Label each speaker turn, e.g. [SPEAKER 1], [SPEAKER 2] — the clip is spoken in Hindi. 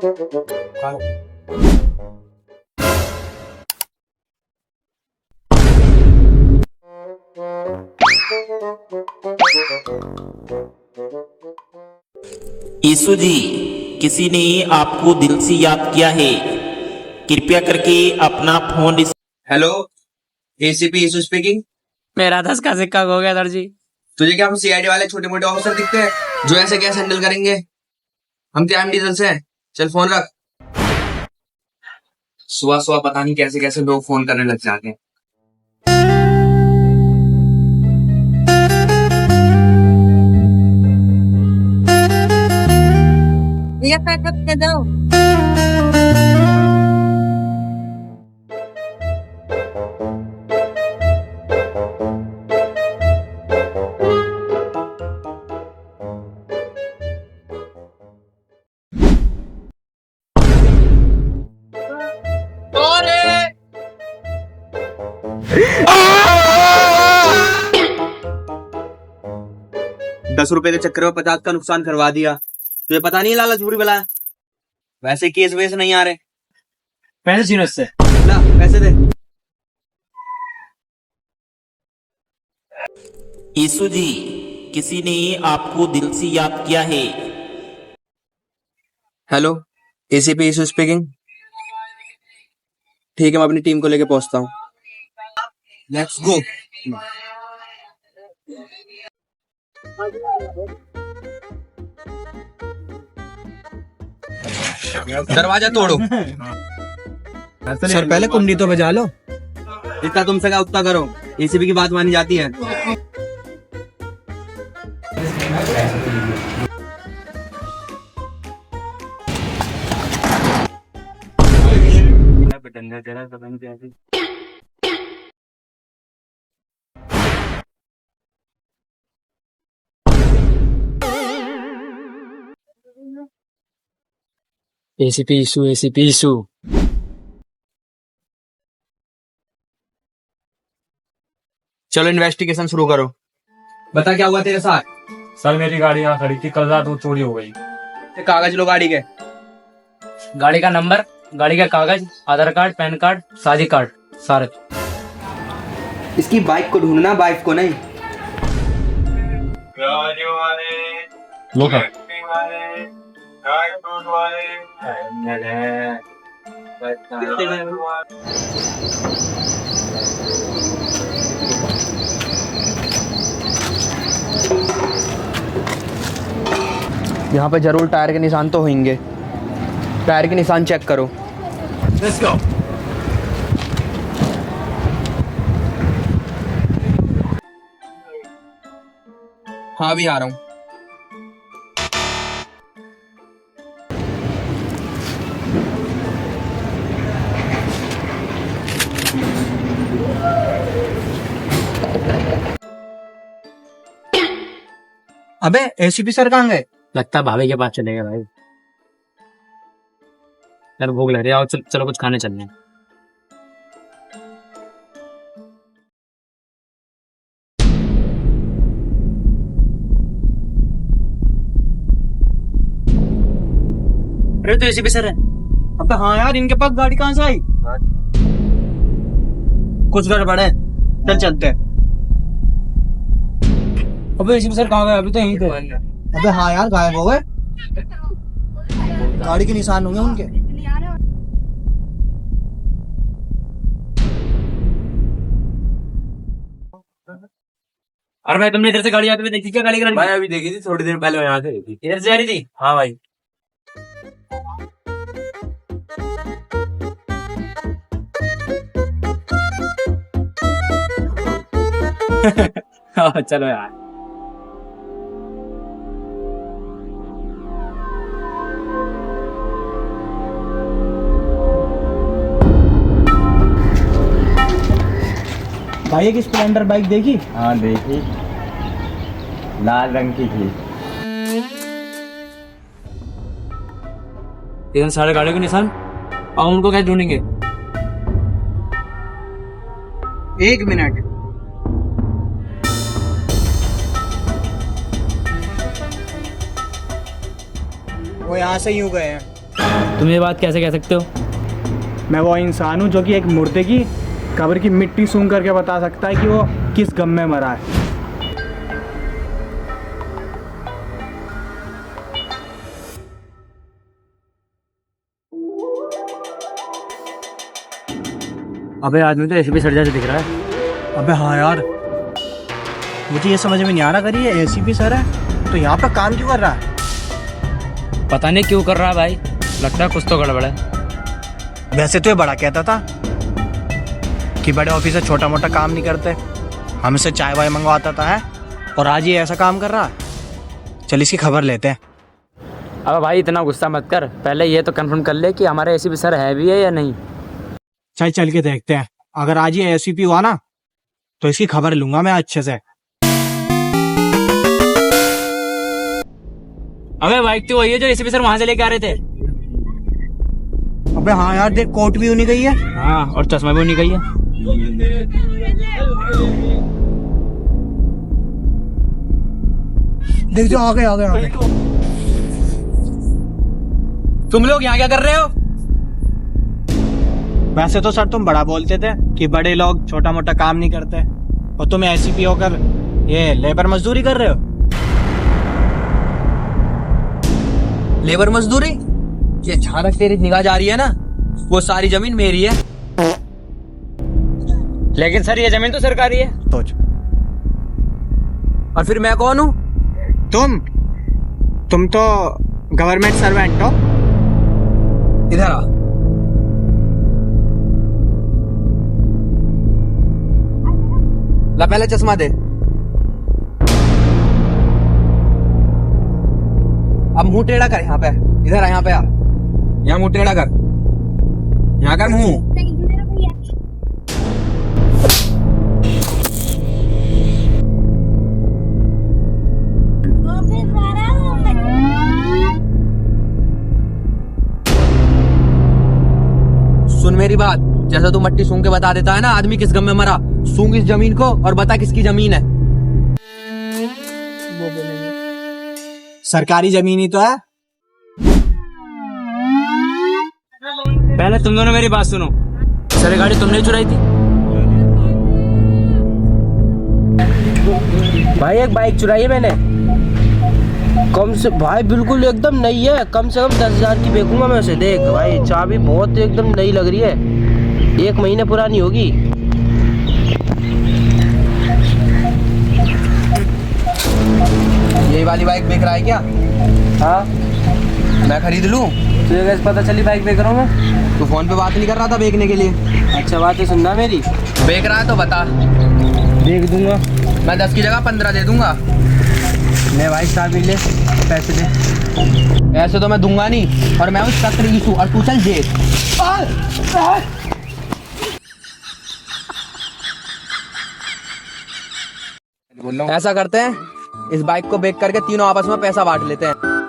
[SPEAKER 1] यीशु जी, किसी ने आपको दिल से याद किया है, कृपया करके अपना फोन।
[SPEAKER 2] हेलो, एसीपी यीशु स्पीकिंग।
[SPEAKER 3] मेरा 10 का सिक्का हो गया दर्जी।
[SPEAKER 2] तुझे क्या हम सीआईडी वाले छोटे मोटे ऑफिसर दिखते हैं जो ऐसे कैसे हैंडल करेंगे? हम क्या एमडी से हैं? चल फोन रख। सुबह सुबह पता नहीं कैसे कैसे लोग फोन करने लग जाते हैं।
[SPEAKER 4] ये पैकेट दे दो।
[SPEAKER 2] ₹10 के चक्कर में 50 का नुकसान करवा दिया। तुझे पता नहीं लालच बुरी बला है। वैसे केस वेस नहीं आ रहे।
[SPEAKER 3] पैसे छीनो इससे।
[SPEAKER 2] ला पैसे दे।
[SPEAKER 1] यीशु जी, किसी ने आपको दिल से याद किया है।
[SPEAKER 2] हेलो, एसीपी यीशु स्पीकिंग। ठीक है, मैं अपनी टीम को लेके पहुंचता हूँ। Let's go. दरवाजा तोड़ो।
[SPEAKER 5] सर पहले कुंडी तो बजा लो।
[SPEAKER 2] जितना तुमसे कहा उतना करो। एसीपी की बात मानी जाती है।
[SPEAKER 3] ACP issue.
[SPEAKER 2] चलो इन्वेस्टिगेशन शुरू करो। बता क्या हुआ तेरे साथ?
[SPEAKER 6] सर मेरी गाड़ी यहाँ खड़ी थी, कल रात वो चोरी हो गई।
[SPEAKER 2] ते कागज लो गाड़ी के।
[SPEAKER 3] गाड़ी का नंबर, गाड़ी का कागज, आधार कार्ड, पैन कार्ड, शादी कार्ड, सारे।
[SPEAKER 2] इसकी बाइक को ढूंढना, बाइक को नहीं।
[SPEAKER 6] लो सर।
[SPEAKER 2] यहाँ पे जरूर टायर के निशान तो होंगे। टायर के निशान चेक करो।
[SPEAKER 6] Let's go.
[SPEAKER 2] हाँ भी आ रहा हूँ।
[SPEAKER 5] अबे एसीपी सर कहाँ गए?
[SPEAKER 3] लगता है भाभी के पास चलेगा भाई। यार भूख लग रही है, आओ चलो कुछ खाने चलने। अरे तो एसीपी सर है।
[SPEAKER 5] अबे हाँ यार, इनके पास गाड़ी कहाँ से आई? कुछ गड़बड़ है, चल चलते हैं।
[SPEAKER 3] अबे एसीपी सर कहाँ गए? अभी तो यहीं थे।
[SPEAKER 5] अबे हाँ यार, गायब हो गए। गाड़ी के निशान होंगे उनके।
[SPEAKER 3] अरे भाई, तुमने इधर से गाड़ी आते हुए देखी क्या? गाड़ी का
[SPEAKER 6] भाई अभी देखी थी, थोड़ी देर पहले यहाँ से देखी।
[SPEAKER 3] इधर से जा रही थी।
[SPEAKER 6] हाँ भाई।
[SPEAKER 3] चलो यार।
[SPEAKER 5] भाई एक स्प्लेंडर बाइक देखी?
[SPEAKER 6] हाँ देखी, लाल रंग की थी।
[SPEAKER 3] इधर सारे गाड़ियों के निशान, और उनको कैसे ढूंढेंगे?
[SPEAKER 5] एक मिनट। वो यहाँ से यूं गए हैं।
[SPEAKER 3] तुम ये बात कैसे कह सकते हो?
[SPEAKER 5] मैं वो इंसान हूँ जो कि एक मुर्दे की कब्र की मिट्टी सूंघ करके बता सकता है कि वो किस गम में मरा है।
[SPEAKER 3] अबे आदमी तो एसीपी सर जैसे दिख रहा है।
[SPEAKER 5] अबे हाँ यार, मुझे ये समझ में नहीं आ रहा, अगर ये एसीपी सर है तो यहाँ पे काम क्यों कर रहा है?
[SPEAKER 3] पता नहीं क्यों कर रहा है भाई, लगता है कुछ तो गड़बड़ है।
[SPEAKER 5] वैसे तो ये बड़ा कहता था कि बड़े ऑफिसर छोटा मोटा काम नहीं करते, हमसे चाय वाय मंगवाता था है, और आज ये ऐसा काम कर रहा है। चल इसकी खबर लेते हैं।
[SPEAKER 3] अब भाई इतना गुस्सा मत कर, पहले ये तो कंफर्म कर ले कि हमारे एसीपी सर है भी है या नहीं।
[SPEAKER 5] चल के देखते हैं, अगर आज ये एसीपी हुआ ना तो इसकी खबर लूंगा मैं अच्छे से।
[SPEAKER 3] अबे बाइक तो वही है जो एसीपी सर वहां से लेके आ रहे थे।
[SPEAKER 5] अबे हाँ यार, देख कोट भी उन्हीं गई है।
[SPEAKER 3] हाँ, और चश्मा भी नहीं गई है।
[SPEAKER 5] देख जो आ गए।
[SPEAKER 2] तुम लोग यहाँ क्या कर रहे हो?
[SPEAKER 5] वैसे तो सर तुम बड़ा बोलते थे कि बड़े लोग छोटा मोटा काम नहीं करते, और तुम एसीपी होकर ये लेबर मजदूरी कर रहे हो।
[SPEAKER 2] लेबर मजदूरी? ये जहाँ तक तेरी निगाह जा रही है ना, वो सारी जमीन मेरी है।
[SPEAKER 3] लेकिन सर ये जमीन तो सरकारी है।
[SPEAKER 5] सोच,
[SPEAKER 2] और फिर मैं कौन हूँ?
[SPEAKER 5] तुम तो गवर्नमेंट सर्वेंट हो।
[SPEAKER 2] इधर आ। ला पहले चश्मा दे। अब मुंह टेढ़ा कर, यहाँ पे इधर आ, यहाँ पे आ, यहाँ मुंह टेढ़ा कर, यहाँ कर मुंह। सुन मेरी बात, जैसा तू मट्टी सूंघ के बता देता है ना आदमी किस गम में मरा, सूंघ इस जमीन को और बता किसकी जमीन है।
[SPEAKER 5] सरकारी जमीन ही तो है।
[SPEAKER 3] पहले तुम दोनों मेरी बात सुनो। सर गाड़ी तुमने चुराई थी?
[SPEAKER 7] भाई एक बाइक चुराई है मैंने, कम से भाई बिल्कुल एकदम नई है, कम से कम 10,000 की बेचूंगा मैं उसे। देख भाई चाबी बहुत एकदम नई लग रही है, 1 महीने पुरानी होगी।
[SPEAKER 2] यही वाली बाइक बेच रहा है क्या?
[SPEAKER 7] हाँ,
[SPEAKER 2] मैं खरीद लूं?
[SPEAKER 7] तुझे कैसे पता चली बाइक बेच रहा हूँ मैं?
[SPEAKER 2] तू फोन पे बात नहीं कर रहा था बेचने के लिए?
[SPEAKER 7] अच्छा बात है, सुनना मेरी।
[SPEAKER 2] बेच रहा है तो बता,
[SPEAKER 7] देख दूंगा।
[SPEAKER 2] मैं 10 की जगह 15 दे दूंगा।
[SPEAKER 7] ले भाई चाबी ले, पैसे दे।
[SPEAKER 2] ऐसे तो मैं दूंगा नहीं, और मैं उस तक रईस हूं, और तू चल जेल। ऐसा करते हैं, इस बाइक को बेच करके तीनों आपस में पैसा बांट लेते हैं।